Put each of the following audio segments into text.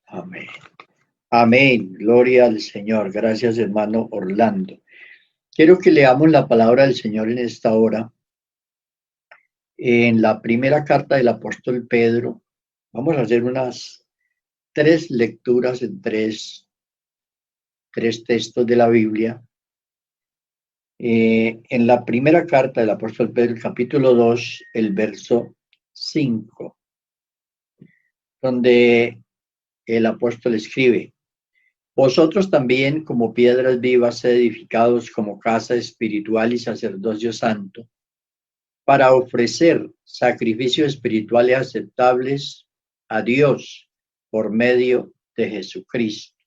Amén. Amén. Gloria al Señor. Gracias, hermano Orlando. Quiero que leamos la palabra del Señor en esta hora. En la primera carta del apóstol Pedro, vamos a hacer unas tres lecturas en tres textos de la Biblia. En la primera carta del apóstol Pedro, el capítulo 2, el verso 5, donde el apóstol escribe: vosotros también, como piedras vivas, sed edificados como casa espiritual y sacerdocio santo, para ofrecer sacrificios espirituales aceptables a Dios por medio de Jesucristo.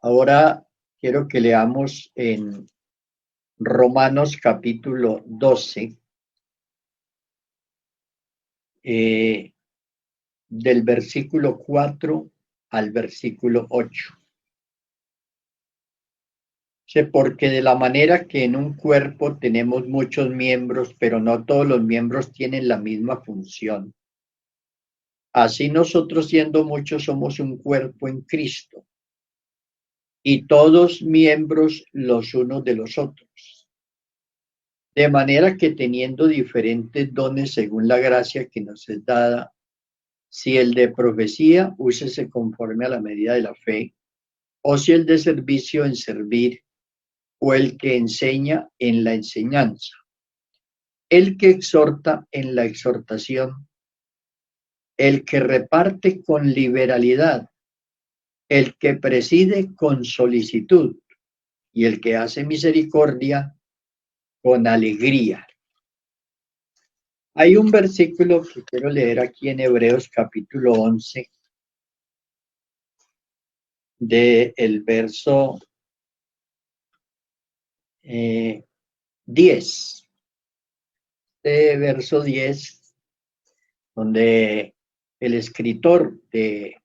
Ahora quiero que leamos en Romanos capítulo 12, del versículo 4 al versículo 8. Porque de la manera que en un cuerpo tenemos muchos miembros, pero no todos los miembros tienen la misma función. Así nosotros, siendo muchos, somos un cuerpo en Cristo, y todos miembros los unos de los otros. De manera que teniendo diferentes dones según la gracia que nos es dada, si el de profecía, úsese conforme a la medida de la fe, o si el de servicio, en servir, o el que enseña, en la enseñanza, el que exhorta, en la exhortación, el que reparte, con liberalidad, el que preside, con solicitud, y el que hace misericordia, con alegría. Hay un versículo que quiero leer aquí en Hebreos capítulo 11, del verso 10. Verso 10, donde el escritor de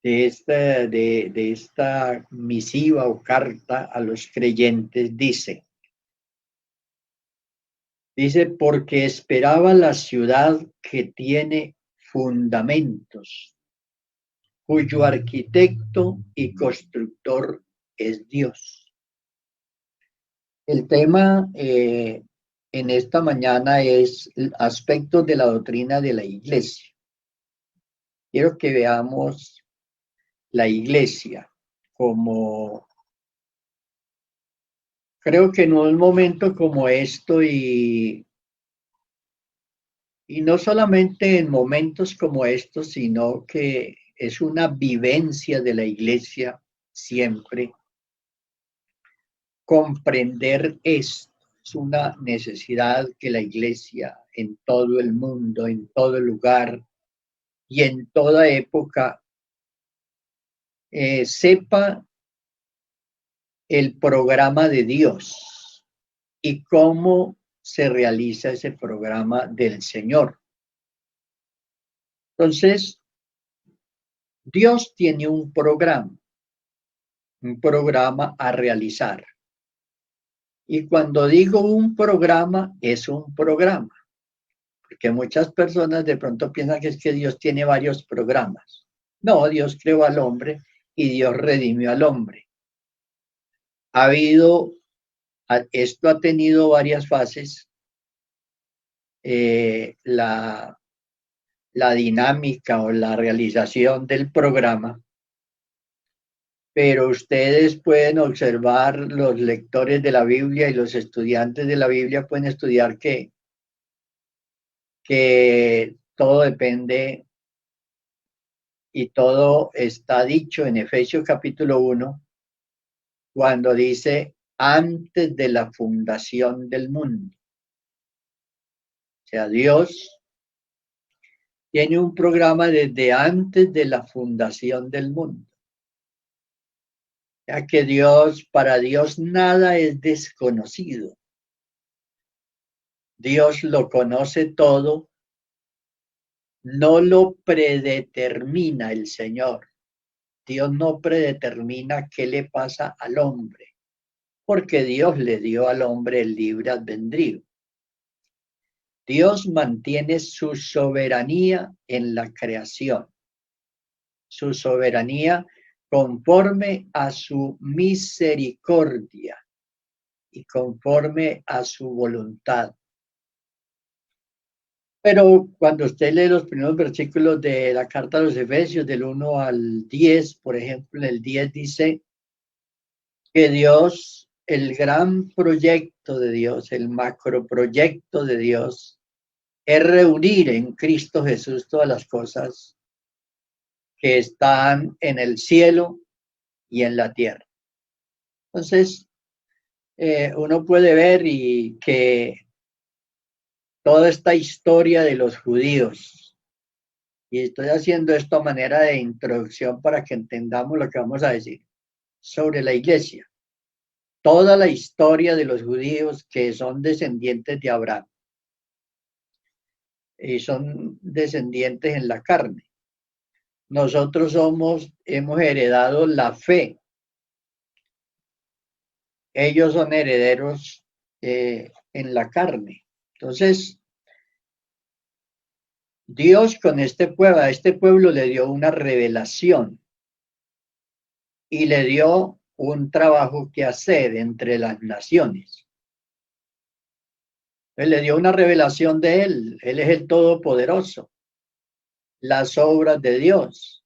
esta misiva o carta a los creyentes dice, porque esperaba la ciudad que tiene fundamentos, cuyo arquitecto y constructor es Dios. El tema en esta mañana es aspectos de la doctrina de la iglesia. Quiero que veamos la iglesia como, creo que en un momento como esto y no solamente en momentos como estos, sino que es una vivencia de la iglesia siempre. Comprender esto es una necesidad que la iglesia en todo el mundo, en todo lugar y en toda época sepa el programa de Dios y cómo se realiza ese programa del Señor. Entonces, Dios tiene un programa a realizar. Y cuando digo un programa, es un programa. Porque muchas personas de pronto piensan que es que Dios tiene varios programas. No, Dios creó al hombre y Dios redimió al hombre. Esto ha tenido varias fases. La dinámica o la realización del programa, pero ustedes pueden observar, los lectores de la Biblia y los estudiantes de la Biblia pueden estudiar que todo depende y todo está dicho en Efesios capítulo 1, cuando dice antes de la fundación del mundo. O sea, Dios tiene un programa desde antes de la fundación del mundo. Ya que para Dios nada es desconocido. Dios lo conoce todo, no lo predetermina el Señor. Dios no predetermina qué le pasa al hombre, porque Dios le dio al hombre el libre albedrío. Dios mantiene su soberanía en la creación, su soberanía conforme a su misericordia y conforme a su voluntad. Pero cuando usted lee los primeros versículos de la carta a los Efesios, del 1 al 10, por ejemplo, en el 10 dice que Dios, el gran proyecto de Dios, el macroproyecto de Dios, es reunir en Cristo Jesús todas las cosas que están en el cielo y en la tierra. Entonces, uno puede ver y que toda esta historia de los judíos, y estoy haciendo esto a manera de introducción para que entendamos lo que vamos a decir sobre la iglesia. Toda la historia de los judíos que son descendientes de Abraham y son descendientes en la carne. Nosotros hemos heredado la fe. Ellos son herederos en la carne. Entonces, Dios con a este pueblo le dio una revelación y le dio un trabajo que hacer entre las naciones. Él le dio una revelación de él. Él es el Todopoderoso. Las obras de Dios.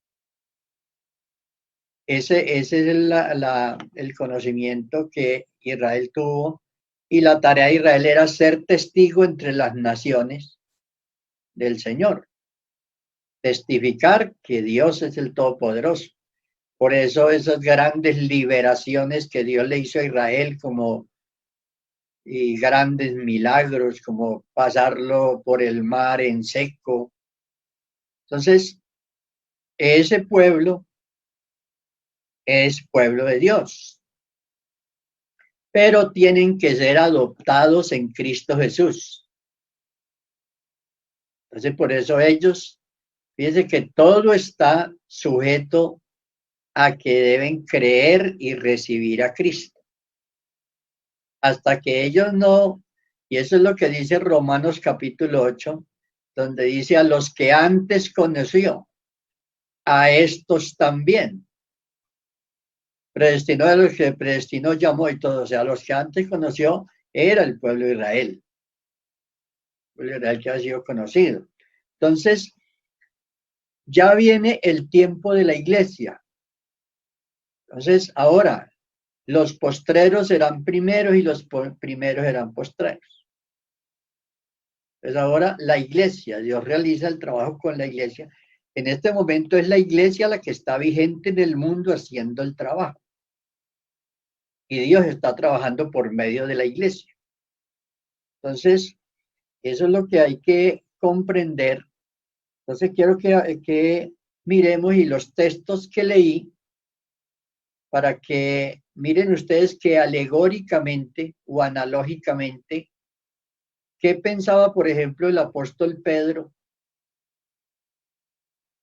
Ese es el conocimiento que Israel tuvo, y la tarea de Israel era ser testigo entre las naciones del Señor. Testificar que Dios es el Todopoderoso. Por eso esas grandes liberaciones que Dios le hizo a Israel, como y grandes milagros, como pasarlo por el mar en seco. Entonces, ese pueblo es pueblo de Dios, pero tienen que ser adoptados en Cristo Jesús. Entonces, por eso ellos, fíjense que todo está sujeto a que deben creer y recibir a Cristo. Hasta que ellos no, y eso es lo que dice Romanos capítulo 8, donde dice: a los que antes conoció, a estos también predestinó, a los que predestinó llamó, y todo. O sea, a los que antes conoció era el pueblo de Israel, el pueblo de Israel que ha sido conocido. Entonces, ya viene el tiempo de la iglesia. Entonces, ahora, los postreros serán primeros y los primeros serán postreros. Entonces, ahora la iglesia, Dios realiza el trabajo con la iglesia. En este momento es la iglesia la que está vigente en el mundo haciendo el trabajo. Y Dios está trabajando por medio de la iglesia. Entonces, eso es lo que hay que comprender. Entonces, quiero que miremos y los textos que leí, para que miren ustedes que alegóricamente o analógicamente, ¿qué pensaba, por ejemplo, el apóstol Pedro?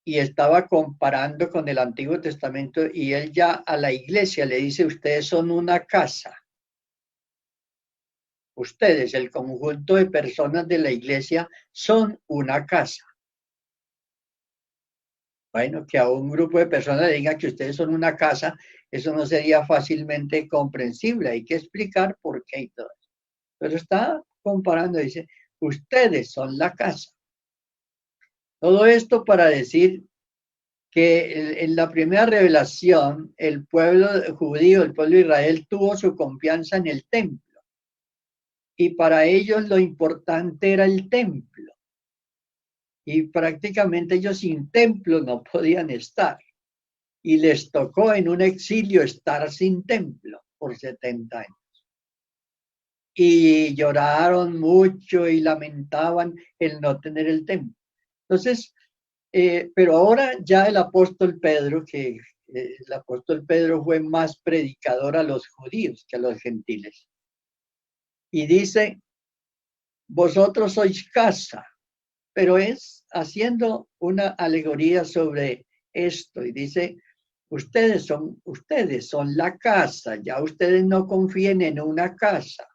Y estaba comparando con el Antiguo Testamento, y él ya a la iglesia le dice: ustedes son una casa. Ustedes, el conjunto de personas de la iglesia, son una casa. Bueno, que a un grupo de personas le diga que ustedes son una casa, eso no sería fácilmente comprensible. Hay que explicar por qué y todo eso. Pero está comparando, dice: ustedes son la casa. Todo esto para decir que en la primera revelación, el pueblo judío, el pueblo de Israel, tuvo su confianza en el templo. Y para ellos lo importante era el templo. Y prácticamente ellos sin templo no podían estar. Y les tocó en un exilio estar sin templo por 70 años. Y lloraron mucho y lamentaban el no tener el templo. Entonces, pero ahora ya el apóstol Pedro, el apóstol Pedro fue más predicador a los judíos que a los gentiles. Y dice: vosotros sois casa, pero es haciendo una alegoría sobre esto. Y dice: ustedes son la casa. Ya ustedes no confíen en una casa,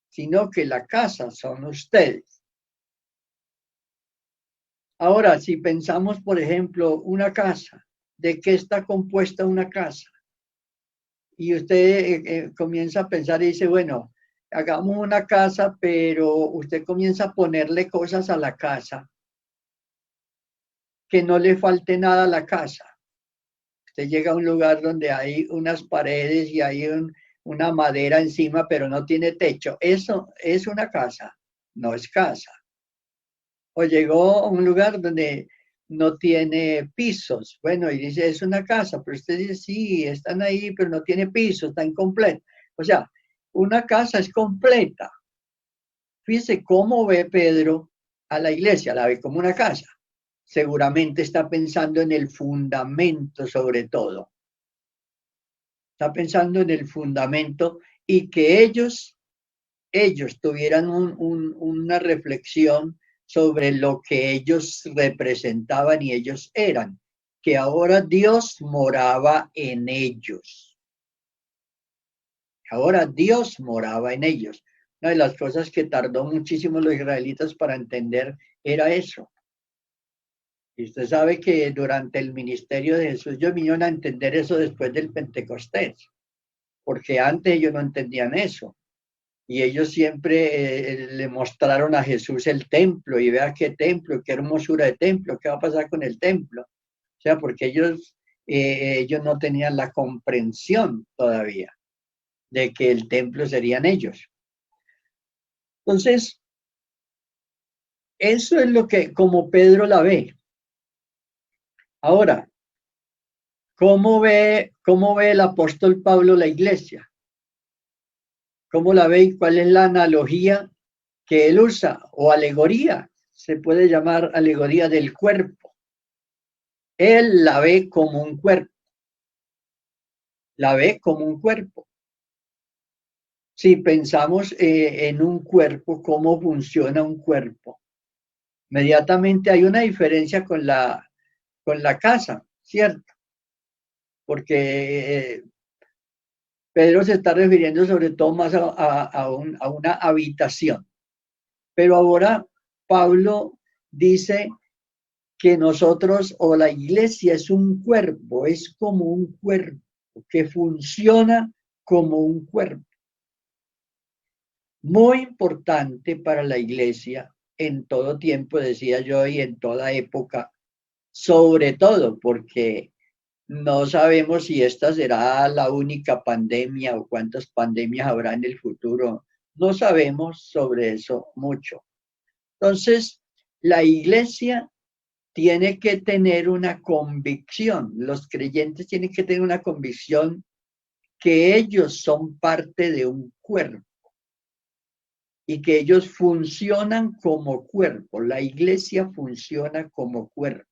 sino que la casa son ustedes. Ahora, si pensamos, por ejemplo, una casa, ¿de qué está compuesta una casa? Y usted comienza a pensar y dice, bueno, hagamos una casa, pero usted comienza a ponerle cosas a la casa, que no le falte nada a la casa. Usted llega a un lugar donde hay unas paredes y hay una madera encima, pero no tiene techo. ¿Eso es una casa? No es casa. O llegó a un lugar donde no tiene pisos. Bueno, y dice, es una casa, pero usted dice, sí, están ahí, pero no tiene piso, está incompleta. O sea, una casa es completa. Fíjese cómo ve Pedro a la iglesia, la ve como una casa. Seguramente está pensando en el fundamento sobre todo. Está pensando en el fundamento y que ellos tuvieran una reflexión sobre lo que ellos representaban y ellos eran, que ahora Dios moraba en ellos. Ahora Dios moraba en ellos. Una de las cosas que tardó muchísimo los israelitas para entender era eso. Y usted sabe que durante el ministerio de Jesús ellos vinieron a entender eso después del Pentecostés, porque antes ellos no entendían eso. Y ellos siempre le mostraron a Jesús el templo y vea qué templo, qué hermosura de templo, qué va a pasar con el templo. O sea, porque ellos no tenían la comprensión todavía de que el templo serían ellos. Entonces, eso es lo que, como Pedro la ve. Ahora, cómo ve el apóstol Pablo la iglesia? ¿Cómo la ve y cuál es la analogía que él usa? O alegoría, se puede llamar alegoría del cuerpo. Él la ve como un cuerpo. La ve como un cuerpo. Si pensamos en un cuerpo, cómo funciona un cuerpo, inmediatamente hay una diferencia con la casa, ¿cierto? Porque Pedro se está refiriendo sobre todo más a una habitación. Pero ahora Pablo dice que nosotros o la iglesia es un cuerpo, es como un cuerpo que funciona como un cuerpo. Muy importante para la iglesia en todo tiempo, decía yo, y en toda época, sobre todo porque no sabemos si esta será la única pandemia o cuántas pandemias habrá en el futuro. No sabemos sobre eso mucho. Entonces, la iglesia tiene que tener una convicción, los creyentes tienen que tener una convicción que ellos son parte de un cuerpo y que ellos funcionan como cuerpo. La iglesia funciona como cuerpo.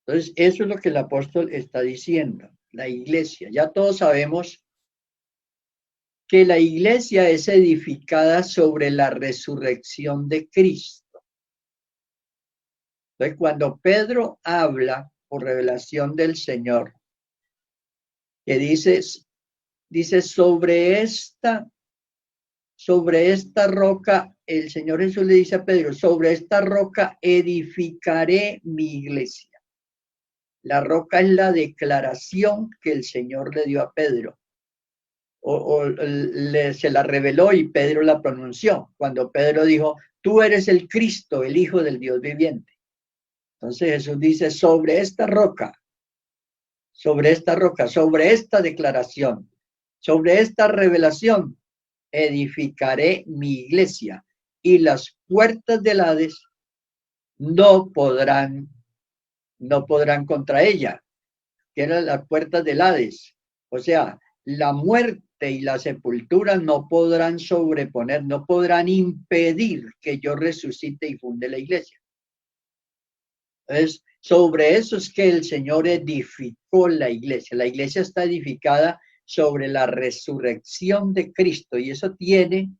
Entonces, eso es lo que el apóstol está diciendo. La iglesia, ya todos sabemos que la iglesia es edificada sobre la resurrección de Cristo. Entonces, cuando Pedro habla por revelación del Señor, que dice sobre esta roca, el Señor Jesús le dice a Pedro, sobre esta roca edificaré mi iglesia. La roca es la declaración que el Señor le dio a Pedro. Se la reveló y Pedro la pronunció. Cuando Pedro dijo, tú eres el Cristo, el Hijo del Dios viviente. Entonces Jesús dice, sobre esta roca, sobre esta declaración, sobre esta revelación, edificaré mi iglesia y las puertas del Hades no podrán contra ella, que eran las puertas del Hades. O sea, la muerte y la sepultura no podrán sobreponer, no podrán impedir que yo resucite y funde la iglesia. Entonces, sobre eso es que el Señor edificó la iglesia. La iglesia está edificada sobre la resurrección de Cristo y eso tiene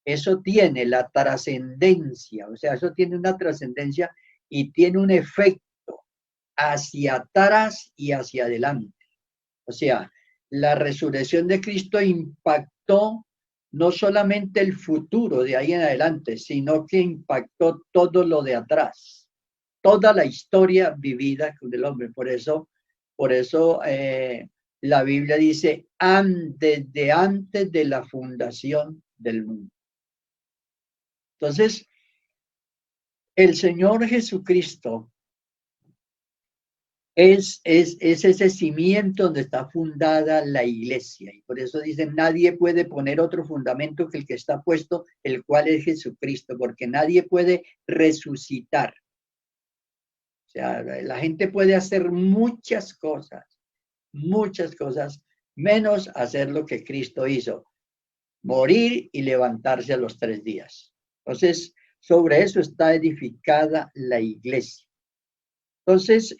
la trascendencia, o sea, eso tiene una trascendencia y tiene un efecto hacia atrás y hacia adelante. O sea, la resurrección de Cristo impactó no solamente el futuro de ahí en adelante, sino que impactó todo lo de atrás, toda la historia vivida del hombre. Por eso la Biblia dice, desde antes de la fundación del mundo. Entonces, el Señor Jesucristo es ese cimiento donde está fundada la iglesia. Y por eso dicen, nadie puede poner otro fundamento que el que está puesto, el cual es Jesucristo, porque nadie puede resucitar. O sea, la gente puede hacer muchas cosas, menos hacer lo que Cristo hizo, morir y levantarse a los 3 días. Entonces, sobre eso está edificada la iglesia. Entonces,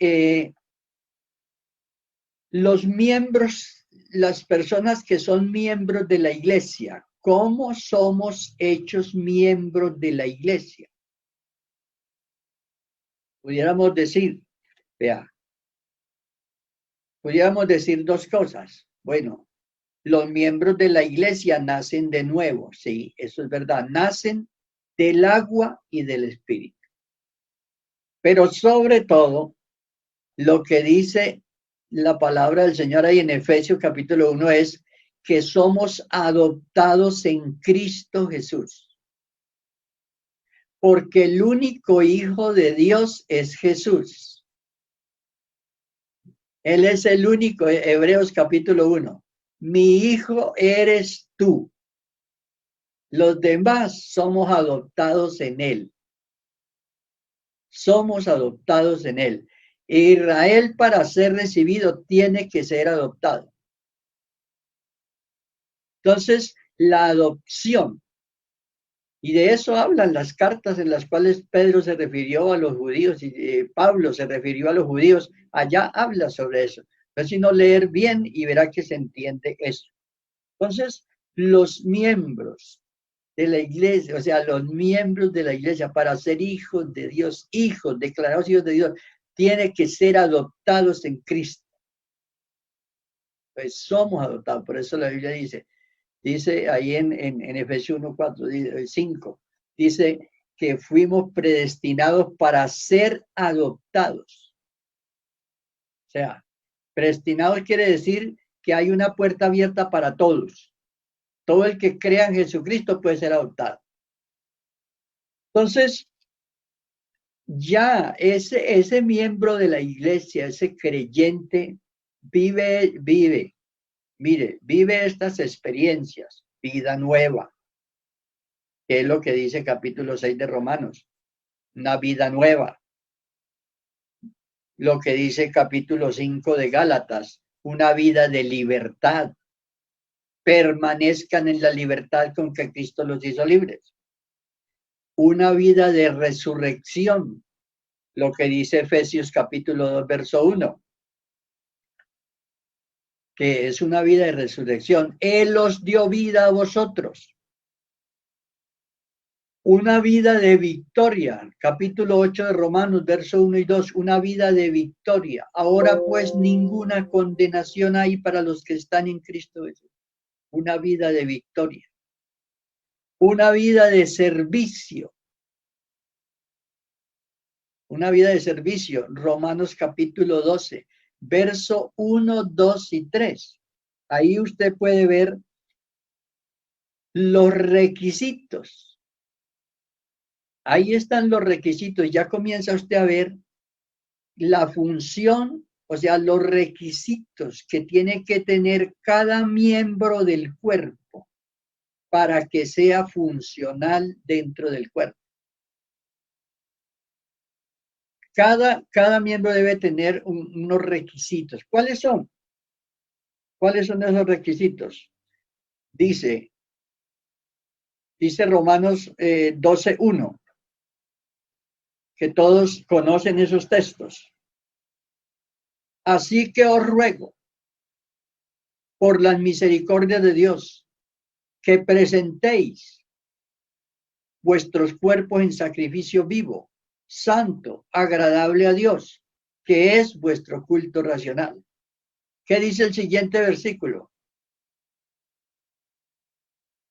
los miembros, las personas que son miembros de la iglesia, ¿cómo somos hechos miembros de la iglesia? Pudiéramos decir, pudiéramos decir dos cosas. Bueno, los miembros de la iglesia nacen de nuevo, sí, eso es verdad, nacen del agua y del espíritu. Pero sobre todo, lo que dice la palabra del Señor ahí en Efesios capítulo 1 es que somos adoptados en Cristo Jesús. Porque el único Hijo de Dios es Jesús. Él es el único, Hebreos capítulo 1. Mi hijo eres tú. Los demás somos adoptados en Él. Somos adoptados en Él. Israel, para ser recibido, tiene que ser adoptado. Entonces, la adopción, y de eso hablan las cartas en las cuales Pedro se refirió a los judíos y Pablo se refirió a los judíos, allá habla sobre eso. Entonces, si no leer bien y verá que se entiende eso. Entonces, los miembros de la iglesia, o sea, los miembros de la iglesia para ser hijos de Dios, hijos, declarados hijos de Dios, tienen que ser adoptados en Cristo. Pues somos adoptados, por eso la Biblia dice ahí en Efesios 1, 4, 5, dice que fuimos predestinados para ser adoptados. O sea, predestinados quiere decir que hay una puerta abierta para todos. Todo el que crea en Jesucristo puede ser adoptado. Entonces, ya ese miembro de la iglesia, ese creyente, vive estas experiencias, vida nueva, que es lo que dice capítulo 6 de Romanos, una vida nueva. Lo que dice capítulo 5 de Gálatas, una vida de libertad. Permanezcan en la libertad con que Cristo los hizo libres. Una vida de resurrección, lo que dice Efesios capítulo 2, verso 1. Que es una vida de resurrección. Él os dio vida a vosotros. Una vida de victoria. Capítulo 8 de Romanos, verso 1 y 2. Una vida de victoria. Ahora pues ninguna condenación hay para los que están en Cristo Jesús. Una vida de victoria. Una vida de servicio. Una vida de servicio. Romanos capítulo 12, verso 1, 2 y 3. Ahí usted puede ver los requisitos. Ahí están los requisitos. Ya comienza usted a ver la función, o sea, los requisitos que tiene que tener cada miembro del cuerpo para que sea funcional dentro del cuerpo. Cada miembro debe tener unos requisitos. ¿Cuáles son? ¿Cuáles son esos requisitos? Dice Romanos 12:1, que todos conocen esos textos. Así que os ruego, por las misericordias de Dios, que presentéis vuestros cuerpos en sacrificio vivo, santo, agradable a Dios, que es vuestro culto racional. ¿Qué dice el siguiente versículo?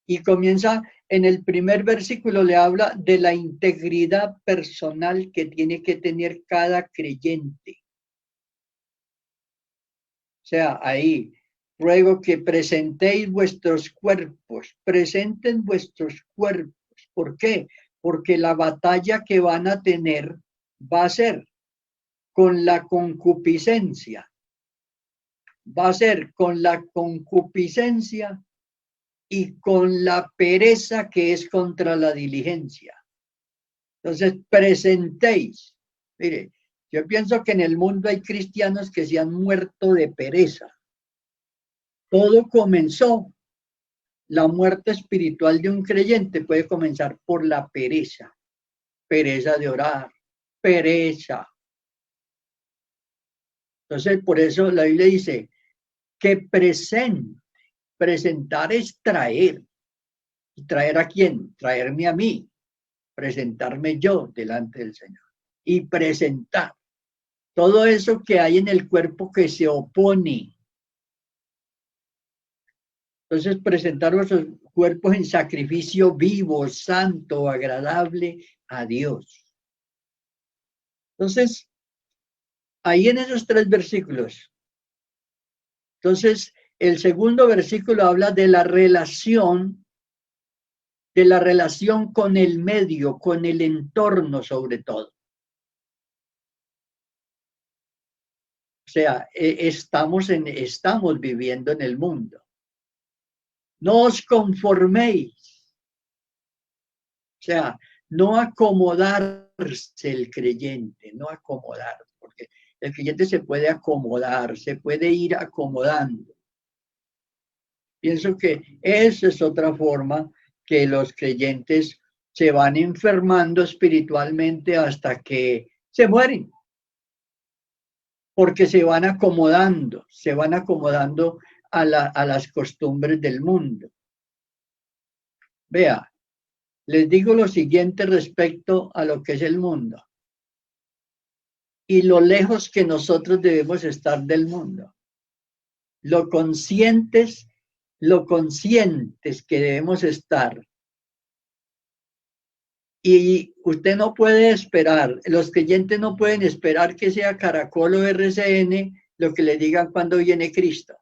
Y comienza en el primer versículo, le habla de la integridad personal que tiene que tener cada creyente. O sea, ahí, ruego que presentéis vuestros cuerpos, presenten vuestros cuerpos. ¿Por qué? Porque la batalla que van a tener va a ser con la concupiscencia. Va a ser con la concupiscencia y con la pereza que es contra la diligencia. Entonces, presentéis. Mire, yo pienso que en el mundo hay cristianos que se han muerto de pereza. Todo comenzó, la muerte espiritual de un creyente puede comenzar por la pereza. Pereza de orar, pereza. Entonces, por eso la Biblia dice que presente. Presentar es traer. ¿Y traer a quién? Traerme a mí. Presentarme yo delante del Señor. Y presentar todo eso que hay en el cuerpo que se opone. Entonces, presentar nuestros cuerpos en sacrificio vivo, santo, agradable a Dios. Entonces, ahí en esos 3 versículos. Entonces, el segundo versículo habla de la relación con el medio, con el entorno sobre todo. O sea, estamos viviendo en el mundo. No os conforméis. O sea, no acomodarse el creyente, no acomodar, porque el creyente se puede acomodar, se puede ir acomodando. Pienso que esa es otra forma que los creyentes se van enfermando espiritualmente hasta que se mueren, porque se van acomodando a las costumbres del mundo. Vea, les digo lo siguiente respecto a lo que es el mundo y lo lejos que nosotros debemos estar del mundo. Lo conscientes que debemos estar. Y usted no puede esperar, los creyentes no pueden esperar que sea Caracol o RCN lo que le digan cuando viene Cristo,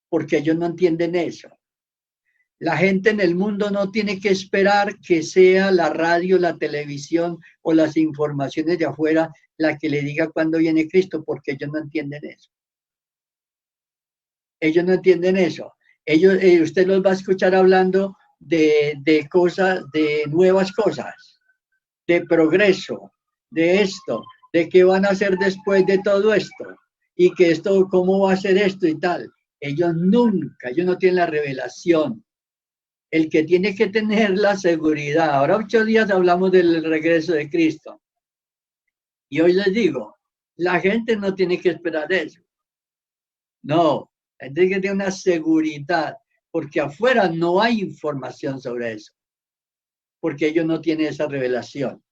porque ellos no entienden eso. La gente en el mundo no tiene que esperar que sea la radio, la televisión o las informaciones de afuera la que le diga cuándo viene Cristo, porque ellos no entienden eso. Ellos no entienden eso. Usted los va a escuchar hablando de cosas, de nuevas cosas, de progreso, de esto, de qué van a hacer después de todo esto, y que esto, cómo va a ser esto y tal. Ellos no tienen la revelación. El que tiene que tener la seguridad. Ahora 8 días hablamos del regreso de Cristo. Y hoy les digo, la gente no tiene que esperar eso. No, la gente tiene que tener una seguridad, porque afuera no hay información sobre eso, porque ellos no tienen esa revelación.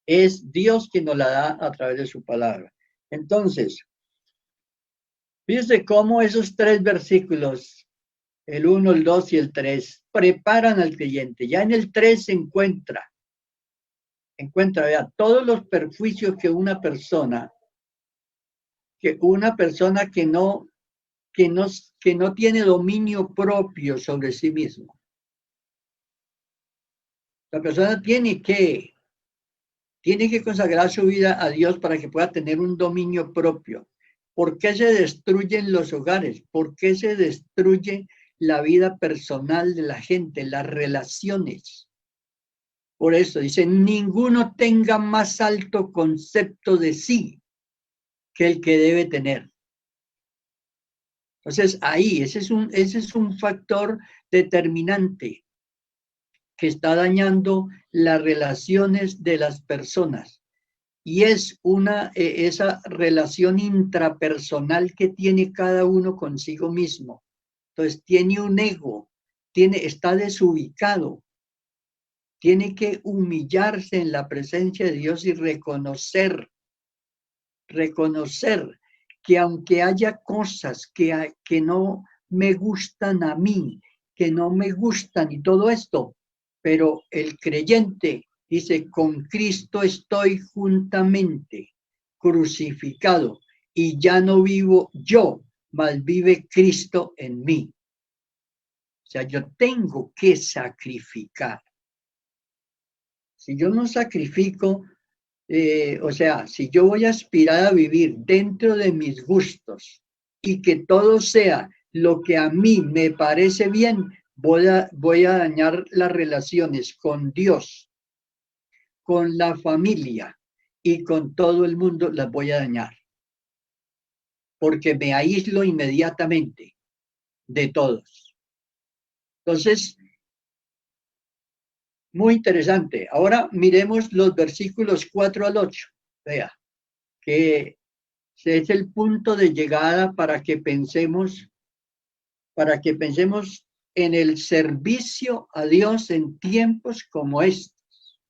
Es Dios quien nos la da a través de su palabra. Entonces, fíjense cómo esos 3 versículos, el 1, el 2 y el 3, preparan al creyente. Ya en el 3 se encuentra, vea, todos los perjuicios que una persona que no tiene dominio propio sobre sí mismo. La persona tiene que consagrar su vida a Dios para que pueda tener un dominio propio. ¿Por qué se destruyen los hogares? ¿Por qué se destruye la vida personal de la gente, las relaciones? Por eso dice, ninguno tenga más alto concepto de sí que el que debe tener. Entonces, ahí, ese es un factor determinante que está dañando las relaciones de las personas. Y es esa relación intrapersonal que tiene cada uno consigo mismo. Entonces, tiene un ego, está desubicado. Tiene que humillarse en la presencia de Dios y reconocer que aunque haya cosas que no me gustan a mí, que no me gustan y todo esto. Pero el creyente dice, con Cristo estoy juntamente crucificado y ya no vivo yo, mas vive Cristo en mí. O sea, yo tengo que sacrificar. Si yo no sacrifico, o sea, si yo voy a aspirar a vivir dentro de mis gustos y que todo sea lo que a mí me parece bien, voy a dañar las relaciones con Dios, con la familia y con todo el mundo, las voy a dañar. Porque me aíslo inmediatamente de todos. Entonces, muy interesante. Ahora miremos los versículos 4 al 8. Vea, que es el punto de llegada para que pensemos en el servicio a Dios en tiempos como estos.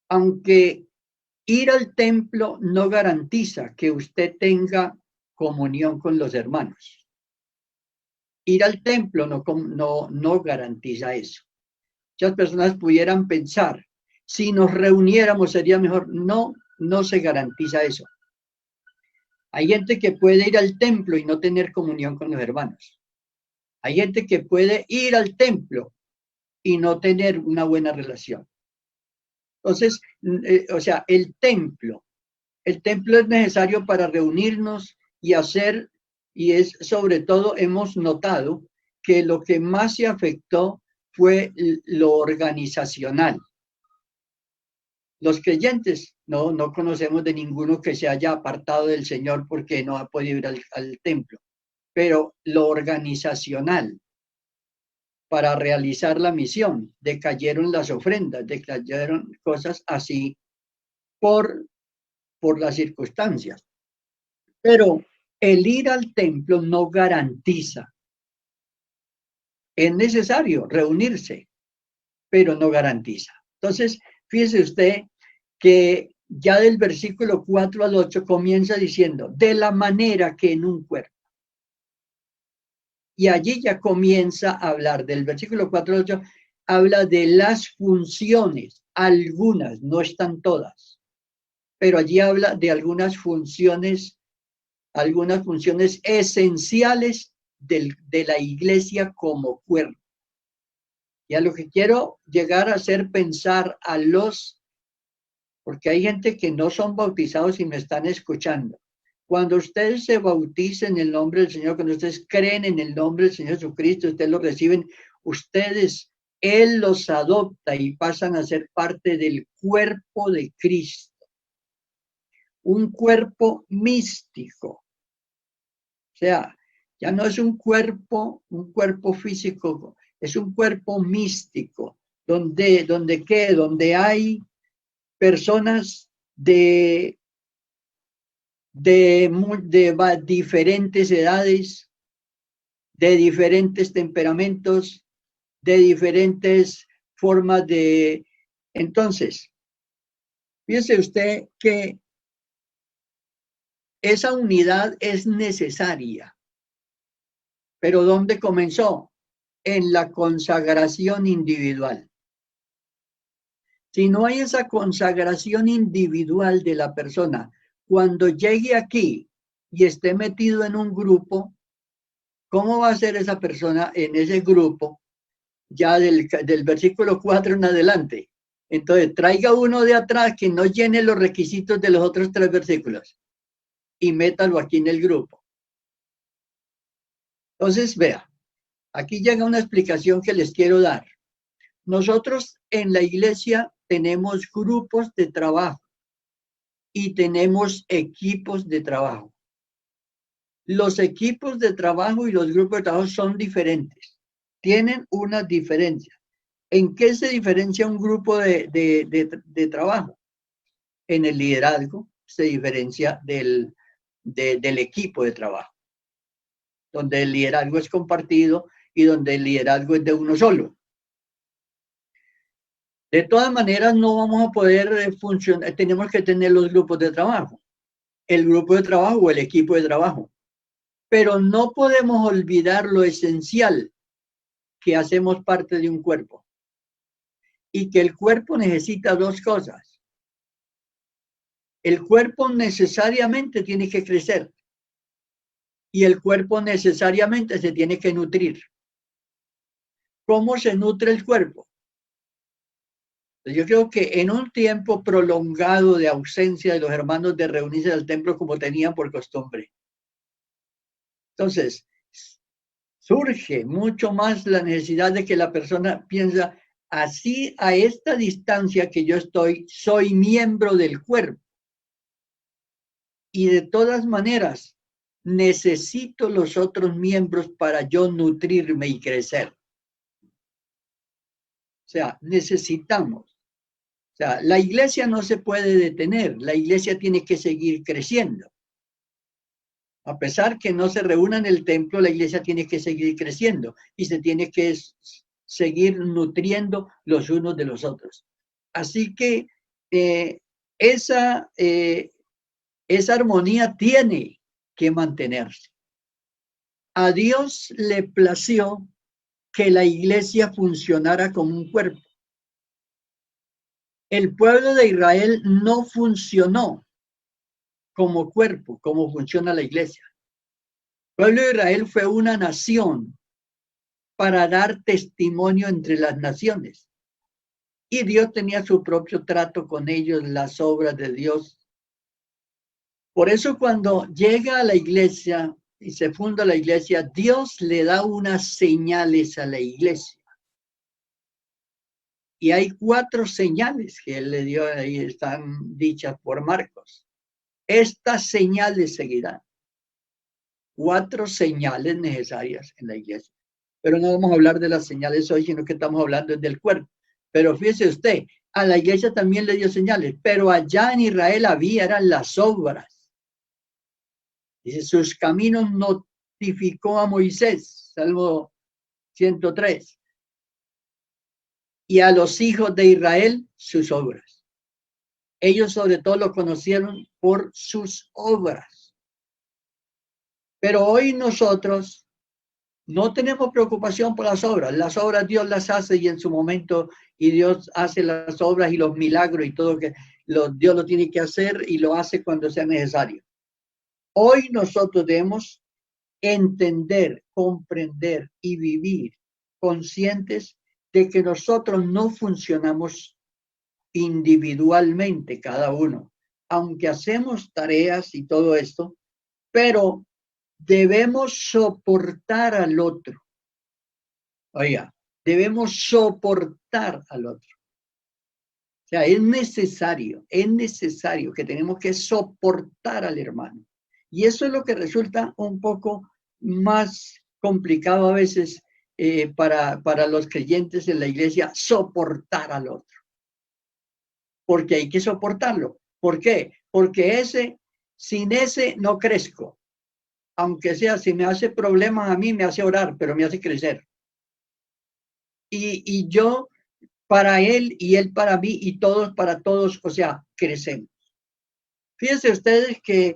Aunque ir al templo no garantiza que usted tenga comunión con los hermanos. Ir al templo no garantiza eso. Muchas personas pudieran pensar, si nos reuniéramos sería mejor. No se garantiza eso. Hay gente que puede ir al templo y no tener comunión con los hermanos. Hay gente que puede ir al templo y no tener una buena relación. Entonces, o sea, el templo es necesario para reunirnos y hacer, y es sobre todo, hemos notado que lo que más se afectó fue lo organizacional. Los creyentes no conocemos de ninguno que se haya apartado del Señor porque no ha podido ir al templo, pero lo organizacional para realizar la misión, decayeron las ofrendas, decayeron cosas así por las circunstancias. Pero el ir al templo no garantiza. Es necesario reunirse, pero no garantiza. Entonces, fíjese usted que ya del versículo 4 al 8 comienza diciendo, de la manera que en un cuerpo. Y allí ya comienza a hablar, del versículo 4 al 8, habla de las funciones, algunas, no están todas, pero allí habla de algunas funciones esenciales de la iglesia como cuerpo. Y a lo que quiero llegar a hacer pensar porque hay gente que no son bautizados y me están escuchando. Cuando ustedes se bauticen en el nombre del Señor, cuando ustedes creen en el nombre del Señor Jesucristo, ustedes lo reciben, Él los adopta y pasan a ser parte del cuerpo de Cristo. Un cuerpo místico. O sea, ya no es un cuerpo físico, es un cuerpo místico, donde hay personas de diferentes edades, de diferentes temperamentos, de diferentes formas de... Entonces, fíjese usted que esa unidad es necesaria. Pero ¿dónde comenzó? En la consagración individual. Si no hay esa consagración individual de la persona, cuando llegue aquí y esté metido en un grupo, ¿cómo va a ser esa persona en ese grupo? Ya del versículo 4 en adelante. Entonces, traiga uno de atrás que no llene los requisitos de los otros 3 versículos y métalo aquí en el grupo. Entonces, vea, aquí llega una explicación que les quiero dar. Nosotros en la iglesia tenemos grupos de trabajo y tenemos equipos de trabajo. Los equipos de trabajo y los grupos de trabajo son diferentes. Tienen una diferencia. ¿En qué se diferencia un grupo de trabajo? En el liderazgo se diferencia del equipo de trabajo, donde el liderazgo es compartido y donde el liderazgo es de uno solo. De todas maneras, no vamos a poder funcionar, tenemos que tener los grupos de trabajo, el grupo de trabajo o el equipo de trabajo. Pero no podemos olvidar lo esencial, que hacemos parte de un cuerpo y que el cuerpo necesita dos cosas. El cuerpo necesariamente tiene que crecer y el cuerpo necesariamente se tiene que nutrir. ¿Cómo se nutre el cuerpo? Yo creo que en un tiempo prolongado de ausencia de los hermanos de reunirse al templo como tenían por costumbre. Entonces, surge mucho más la necesidad de que la persona piensa, así a esta distancia que yo estoy, soy miembro del cuerpo. Y de todas maneras, necesito los otros miembros para yo nutrirme y crecer. O sea, necesitamos. O sea, la iglesia no se puede detener, la iglesia tiene que seguir creciendo. A pesar que no se reúna en el templo, la iglesia tiene que seguir creciendo y se tiene que seguir nutriendo los unos de los otros. Así que esa armonía tiene que mantenerse. A Dios le plació que la iglesia funcionara como un cuerpo. El pueblo de Israel no funcionó como cuerpo, como funciona la iglesia. El pueblo de Israel fue una nación para dar testimonio entre las naciones. Y Dios tenía su propio trato con ellos, las obras de Dios. Por eso cuando llega a la iglesia y se funda la iglesia, Dios le da unas señales a la iglesia. Y hay 4 señales que él le dio, ahí están dichas por Marcos. Estas señales seguirán. 4 señales necesarias en la iglesia. Pero no vamos a hablar de las señales hoy, sino que estamos hablando del cuerpo. Pero fíjese usted, a la iglesia también le dio señales, pero allá en Israel eran las obras. Dice, sus caminos notificó a Moisés, Salmo 103. Y a los hijos de Israel sus obras. Ellos sobre todo lo conocieron por sus obras. Pero hoy nosotros no tenemos preocupación por las obras. Las obras Dios las hace y en su momento, y Dios hace las obras y los milagros y todo que Dios lo tiene que hacer y lo hace cuando sea necesario. Hoy nosotros debemos entender, comprender y vivir conscientes de que nosotros no funcionamos individualmente cada uno, aunque hacemos tareas y todo esto, pero debemos soportar al otro. Oiga, debemos soportar al otro. O sea, es necesario que tenemos que soportar al hermano. Y eso es lo que resulta un poco más complicado a veces para los creyentes en la iglesia, soportar al otro. Porque hay que soportarlo. ¿Por qué? Porque sin ese no crezco. Aunque sea, si me hace problemas a mí, me hace orar, pero me hace crecer. Y yo para él y él para mí y todos para todos, o sea, crecemos. Fíjense ustedes que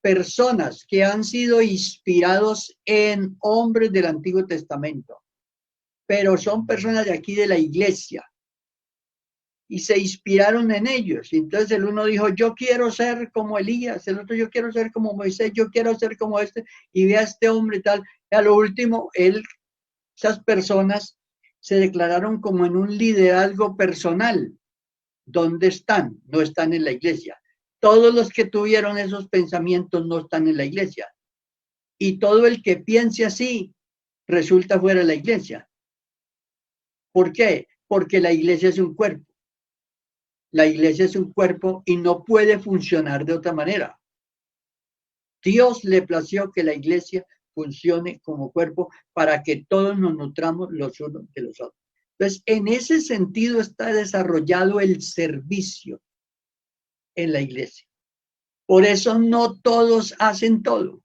personas que han sido inspirados en hombres del Antiguo Testamento, pero son personas de aquí de la iglesia y se inspiraron en ellos. Y entonces el uno dijo, yo quiero ser como Elías, el otro, yo quiero ser como Moisés, yo quiero ser como este, y ve a este hombre y tal. Y a lo último, esas personas se declararon como en un liderazgo personal. ¿Dónde están? No están en la iglesia. Todos los que tuvieron esos pensamientos no están en la iglesia. Y todo el que piense así resulta fuera de la iglesia. ¿Por qué? Porque la iglesia es un cuerpo. La iglesia es un cuerpo y no puede funcionar de otra manera. Dios le plació que la iglesia funcione como cuerpo para que todos nos nutramos los unos de los otros. Entonces, en ese sentido está desarrollado el servicio en la iglesia. Por eso no todos hacen todo.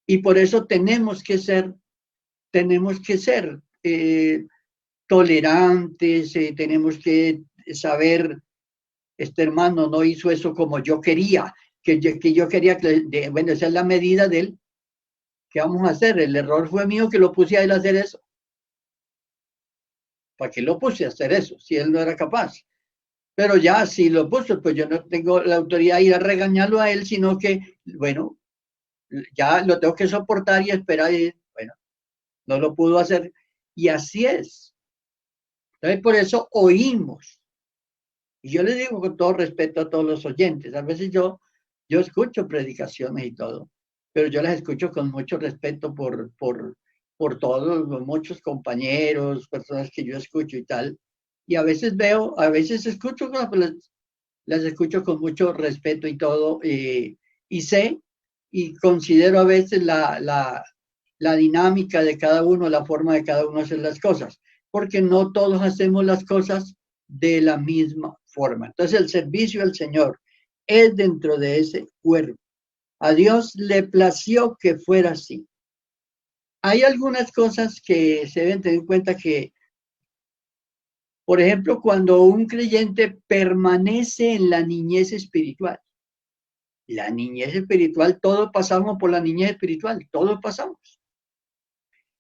Y por eso tenemos que ser tolerantes, tenemos que saber, este hermano no hizo eso como yo quería, que yo quería, bueno, esa es la medida de él. ¿Qué vamos a hacer? El error fue mío que lo puse a él a hacer eso. ¿Para qué lo puse a hacer eso? Si él no era capaz. Pero ya, si lo puso, pues yo no tengo la autoridad de ir a regañarlo a él, sino que, bueno, ya lo tengo que soportar y esperar. Y, bueno, no lo pudo hacer. Y así es. Entonces, por eso oímos. Y yo le digo con todo respeto a todos los oyentes. A veces yo escucho predicaciones y todo, pero yo las escucho con mucho respeto por todos, muchos compañeros, personas que yo escucho y tal. Y a veces veo, a veces escucho, pues las escucho con mucho respeto y todo, y sé y considero a veces la dinámica de cada uno, la forma de cada uno hacer las cosas, porque no todos hacemos las cosas de la misma forma. Entonces el servicio al Señor es dentro de ese cuerpo. A Dios le plació que fuera así. Hay algunas cosas que se deben tener en cuenta que, por ejemplo, cuando un creyente permanece en la niñez espiritual, la niñez espiritual, todos pasamos por la niñez espiritual, todos pasamos.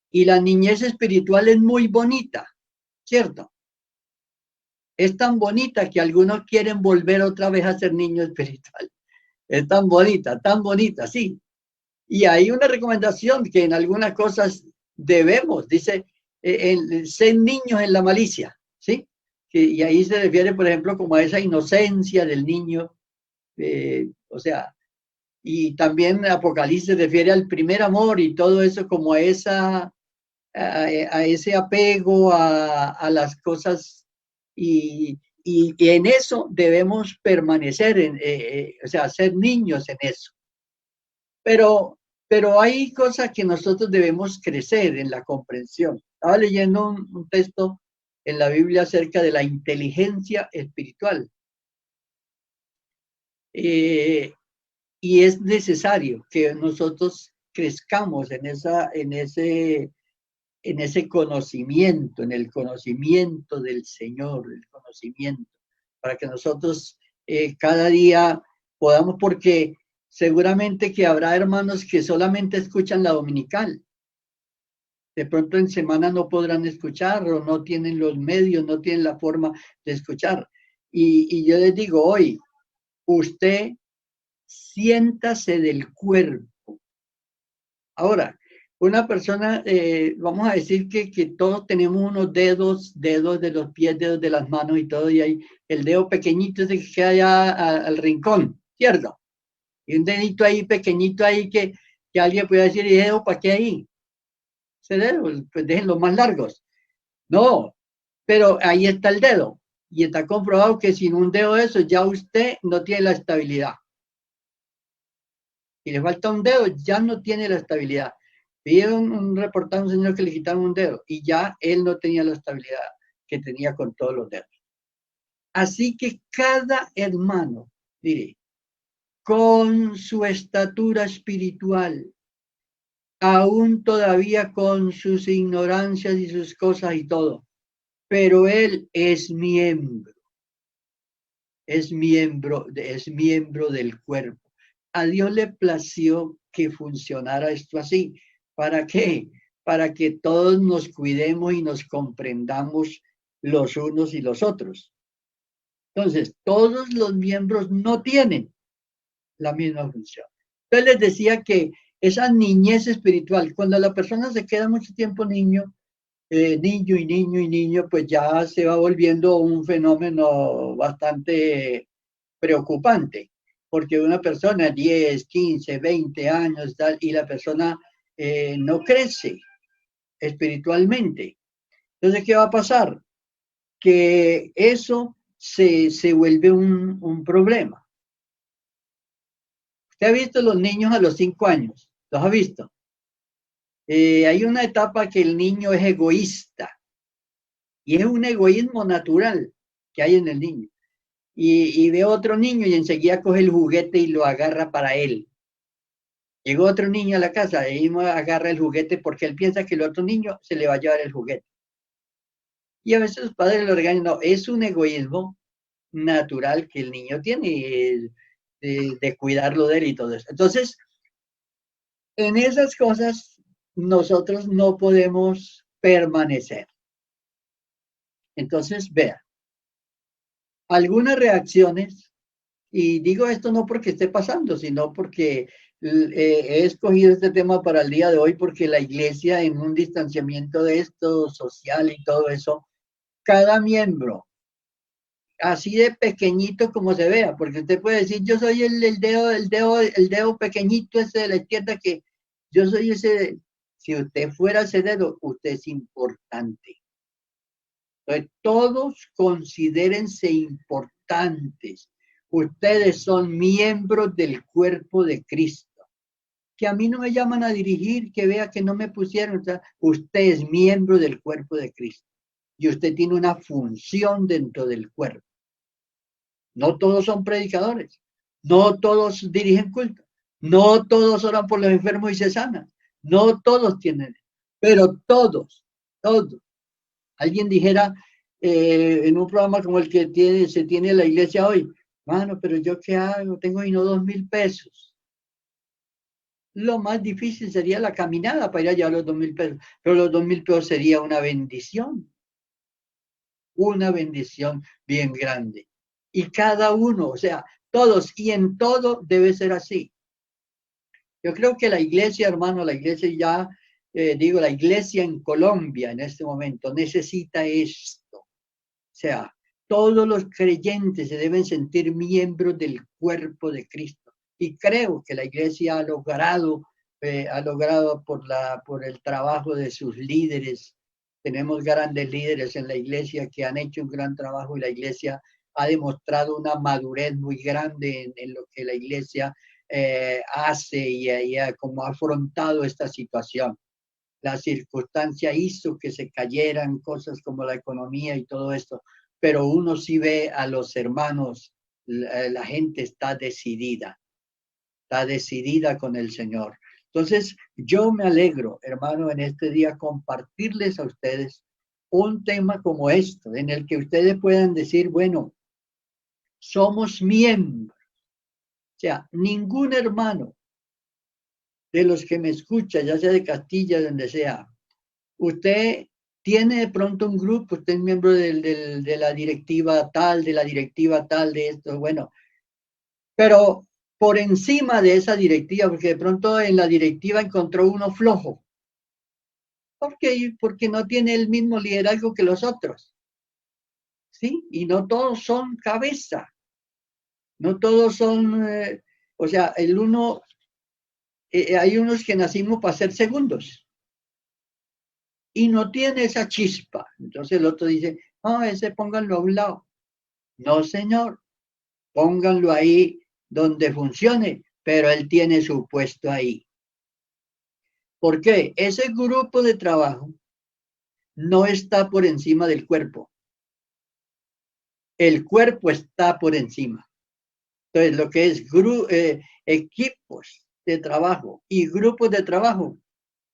Y la niñez espiritual es muy bonita, ¿cierto? Es tan bonita que algunos quieren volver otra vez a ser niño espiritual. Es tan bonita, sí. Y hay una recomendación que en algunas cosas debemos, dice, ser niños en la malicia, ¿sí? Y ahí se refiere, por ejemplo, como a esa inocencia del niño, o sea, y también Apocalipsis se refiere al primer amor y todo eso como a a ese apego a las cosas y en eso debemos permanecer, o sea, ser niños en eso. Pero, pero hay cosas que nosotros debemos crecer en la comprensión. Estaba leyendo un texto en la Biblia acerca de la inteligencia espiritual. Eh, y es necesario que nosotros crezcamos en ese conocimiento, en el conocimiento del Señor, el conocimiento, para que nosotros cada día podamos, porque seguramente que habrá hermanos que solamente escuchan la dominical. De pronto en semana no podrán escuchar o no tienen los medios, no tienen la forma de escuchar. Y yo les digo hoy, usted siéntase del cuerpo. Ahora, una persona, vamos a decir que todos tenemos unos dedos de los pies, dedos de las manos y todo, y hay el dedo pequeñito ese que queda allá al rincón, ¿cierto? Y un dedito ahí pequeñito ahí que alguien puede decir, ¿y dedo para qué ahí? Ese dedo, pues déjenlo más largos. No, pero ahí está el dedo. Y está comprobado que sin un dedo de eso ya usted no tiene la estabilidad. Y le falta un dedo, ya no tiene la estabilidad. Vi un reportaje a un señor que le quitaron un dedo y ya él no tenía la estabilidad que tenía con todos los dedos. Así que cada hermano, diré, con su estatura espiritual, aún todavía con sus ignorancias y sus cosas y todo, pero él es miembro del cuerpo. A Dios le plació que funcionara esto así. ¿Para qué? Para que todos nos cuidemos y nos comprendamos los unos y los otros. Entonces, todos los miembros no tienen la misma función. Entonces les decía que esa niñez espiritual, cuando la persona se queda mucho tiempo niño, niño y niño y niño, pues ya se va volviendo un fenómeno bastante preocupante, porque una persona 10, 15, 20 años tal, y la persona no crece espiritualmente. Entonces, ¿qué va a pasar? Que eso se vuelve un problema. ¿Usted ha visto los niños a los 5 años? ¿Los ha visto? Hay una etapa que el niño es egoísta y es un egoísmo natural que hay en el niño. Y ve a otro niño y enseguida coge el juguete y lo agarra para él. Llegó otro niño a la casa y agarra el juguete porque él piensa que el otro niño se le va a llevar el juguete. Y a veces los padres lo regañan, no, es un egoísmo natural que el niño tiene. de cuidarlo de él y todo eso. Entonces, en esas cosas nosotros no podemos permanecer. Entonces, vea, algunas reacciones, y digo esto no porque esté pasando, sino porque he escogido este tema para el día de hoy porque la iglesia en un distanciamiento de esto social y todo eso, cada miembro, así de pequeñito como se vea, porque usted puede decir, yo soy el dedo pequeñito ese de la izquierda, que yo soy ese, si usted fuera ese dedo, usted es importante. Entonces, todos considérense importantes. Ustedes son miembros del cuerpo de Cristo. Que a mí no me llaman a dirigir, que vea que no me pusieron. O sea, usted es miembro del cuerpo de Cristo. Y usted tiene una función dentro del cuerpo. No todos son predicadores. No todos dirigen culto. No todos oran por los enfermos y se sanan. No todos tienen. Pero todos. Alguien dijera en un programa como el que se tiene en la iglesia hoy, mano, pero yo qué hago, tengo y no 2.000 pesos. Lo más difícil sería la caminada para ir a llevar los 2.000 pesos, pero los 2.000 pesos sería una bendición bien grande. Y cada uno, o sea, todos y en todo debe ser así. Yo creo que la iglesia, hermano, la iglesia ya, la iglesia en Colombia en este momento necesita esto. O sea, todos los creyentes se deben sentir miembros del cuerpo de Cristo. Y creo que la iglesia ha logrado por el trabajo de sus líderes. Tenemos grandes líderes en la iglesia que han hecho un gran trabajo y la iglesia ha demostrado una madurez muy grande en lo que la iglesia hace y cómo ha afrontado esta situación. La circunstancia hizo que se cayeran cosas como la economía y todo esto, pero uno sí ve a los hermanos, la gente está decidida con el Señor. Entonces, yo me alegro, hermano, en este día compartirles a ustedes un tema como esto, en el que ustedes puedan decir, bueno, somos miembros. O sea, ningún hermano de los que me escucha, ya sea de Castilla, donde sea, usted tiene de pronto un grupo, usted es miembro de la directiva tal, de esto, bueno, pero por encima de esa directiva, porque de pronto en la directiva encontró uno flojo. ¿Por qué? Porque no tiene el mismo liderazgo que los otros. ¿Sí? Y no todos son cabeza. No todos son, o sea, hay unos que nacimos para ser segundos. Y no tiene esa chispa. Entonces el otro dice, no, ese pónganlo a un lado. No, señor, pónganlo ahí donde funcione, pero él tiene su puesto ahí. ¿Por qué? Ese grupo de trabajo no está por encima del cuerpo. El cuerpo está por encima. Entonces, lo que es equipos de trabajo y grupos de trabajo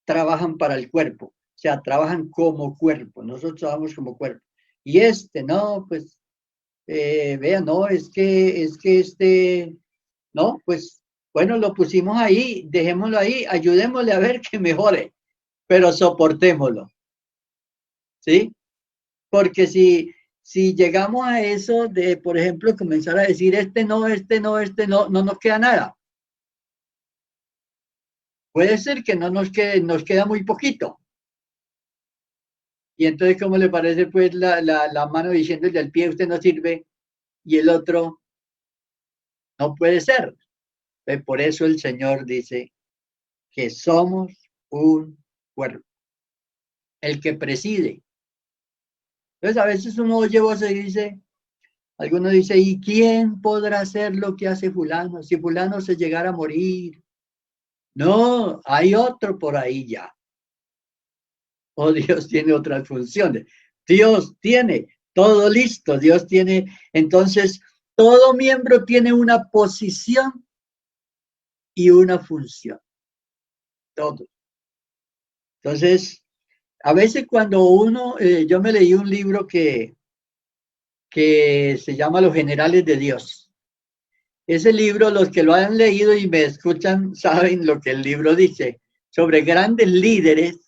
trabajan para el cuerpo. O sea, trabajan como cuerpo. Nosotros trabajamos como cuerpo. Y no, pues, vean, no, es que no, pues, bueno, lo pusimos ahí, dejémoslo ahí, ayudémosle a ver que mejore, pero soportémoslo. ¿Sí? Porque si llegamos a eso de, por ejemplo, comenzar a decir no, no nos queda nada. Puede ser que no nos queda muy poquito. Y entonces, ¿cómo le parece pues la mano diciéndole al pie, usted no sirve, y el otro, no puede ser? Por eso el Señor dice que somos un cuerpo. El que preside. Entonces, a veces uno oye voces y dice, alguno dice, ¿y quién podrá hacer lo que hace fulano? Si fulano se llegara a morir. No, hay otro por ahí ya. O Dios tiene otras funciones. Dios tiene todo listo. Dios tiene, entonces, todo miembro tiene una posición y una función. Todo. Entonces, a veces cuando yo me leí un libro que se llama Los Generales de Dios. Ese libro, los que lo han leído y me escuchan, saben lo que el libro dice sobre grandes líderes,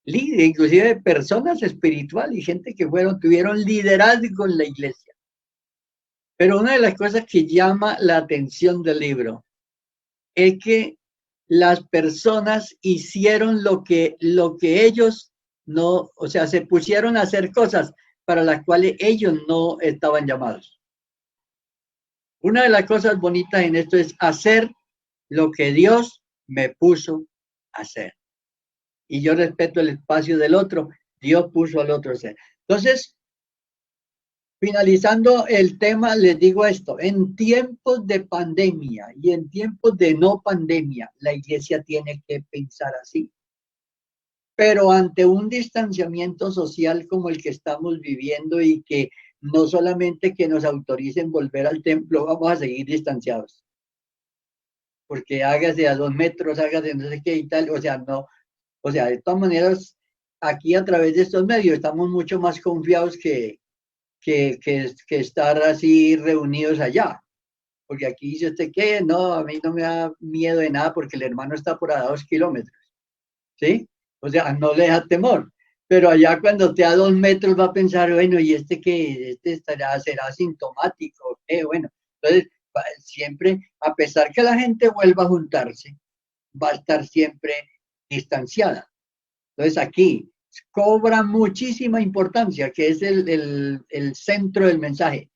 inclusive personas espirituales y gente que tuvieron liderazgo en la iglesia. Pero una de las cosas que llama la atención del libro es que las personas hicieron lo que ellos no, o sea, se pusieron a hacer cosas para las cuales ellos no estaban llamados. Una de las cosas bonitas en esto es hacer lo que Dios me puso a hacer. Y yo respeto el espacio del otro, Dios puso al otro a hacer. Entonces, finalizando el tema, les digo esto, en tiempos de pandemia y en tiempos de no pandemia, la iglesia tiene que pensar así. Pero ante un distanciamiento social como el que estamos viviendo y que no solamente que nos autoricen volver al templo, vamos a seguir distanciados. Porque hágase a 2 metros, hágase no sé qué y tal, o sea, no, o sea, de todas maneras, aquí a través de estos medios estamos mucho más confiados que estar así reunidos allá. Porque aquí dice usted que no, a mí no me da miedo de nada porque el hermano está por a 2 kilómetros. ¿Sí? O sea, no le da temor. Pero allá cuando esté a 2 metros va a pensar, bueno, ¿y este qué? Será asintomático. Bueno, entonces siempre, a pesar que la gente vuelva a juntarse, va a estar siempre distanciada. Entonces aquí cobra muchísima importancia, que es el centro del mensaje.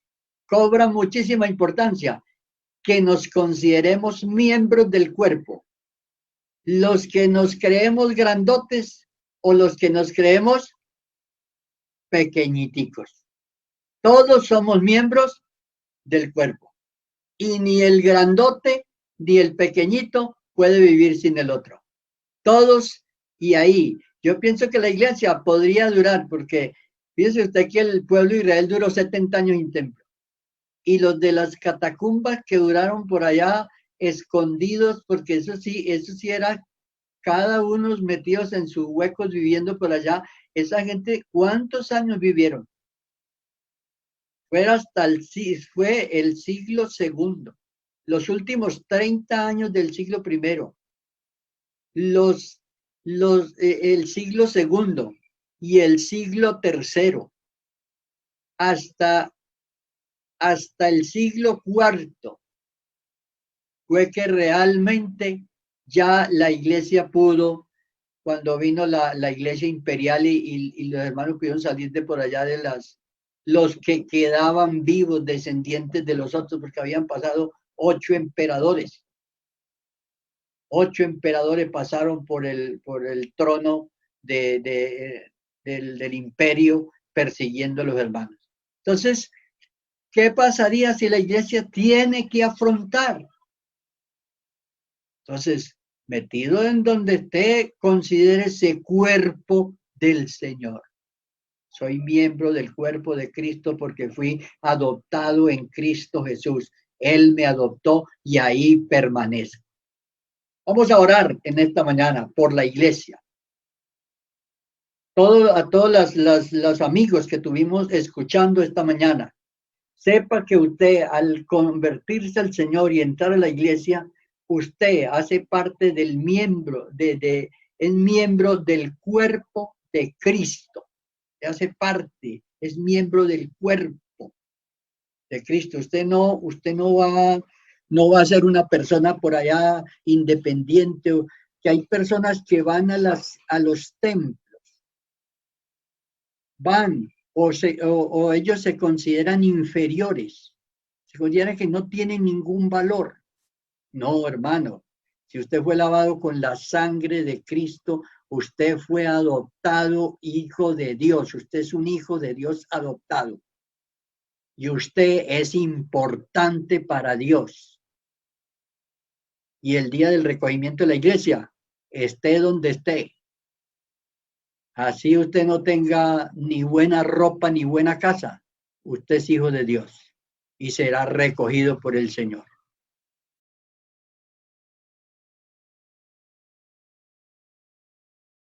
Cobra muchísima importancia que nos consideremos miembros del cuerpo. Los que nos creemos grandotes o los que nos creemos pequeñiticos. Todos somos miembros del cuerpo. Y ni el grandote ni el pequeñito puede vivir sin el otro. Todos y ahí. Yo pienso que la iglesia podría durar, porque fíjese usted que el pueblo de Israel duró 70 años en templo. Y los de las catacumbas que duraron por allá escondidos, porque eso sí era cada uno metidos en sus huecos viviendo por allá. Esa gente, ¿cuántos años vivieron? Fue el siglo segundo, los últimos 30 años del siglo primero, el siglo segundo y el siglo tercero, hasta el siglo cuarto, fue que realmente ya la iglesia pudo, cuando vino la iglesia imperial y los hermanos pudieron salir de por allá de los que quedaban vivos, descendientes de los otros, porque habían pasado 8 emperadores. 8 emperadores pasaron por el trono del imperio persiguiendo a los hermanos. Entonces, ¿qué pasaría si la iglesia tiene que afrontar? Entonces, metido en donde esté, considérese cuerpo del Señor. Soy miembro del cuerpo de Cristo porque fui adoptado en Cristo Jesús. Él me adoptó y ahí permanezco. Vamos a orar en esta mañana por la iglesia. A todos los amigos que tuvimos escuchando esta mañana, sepa que usted al convertirse al Señor y entrar a la iglesia, usted hace parte del miembro, es miembro del cuerpo de Cristo. Hace parte, es miembro del cuerpo de Cristo. Usted no va a ser una persona por allá independiente, que hay personas que van a los templos, van o ellos se consideran inferiores, se consideran que no tienen ningún valor. No, hermano, si usted fue lavado con la sangre de Cristo, usted fue adoptado hijo de Dios, usted es un hijo de Dios adoptado. Y usted es importante para Dios. Y el día del recogimiento de la iglesia, esté donde esté, así usted no tenga ni buena ropa ni buena casa, usted es hijo de Dios y será recogido por el Señor.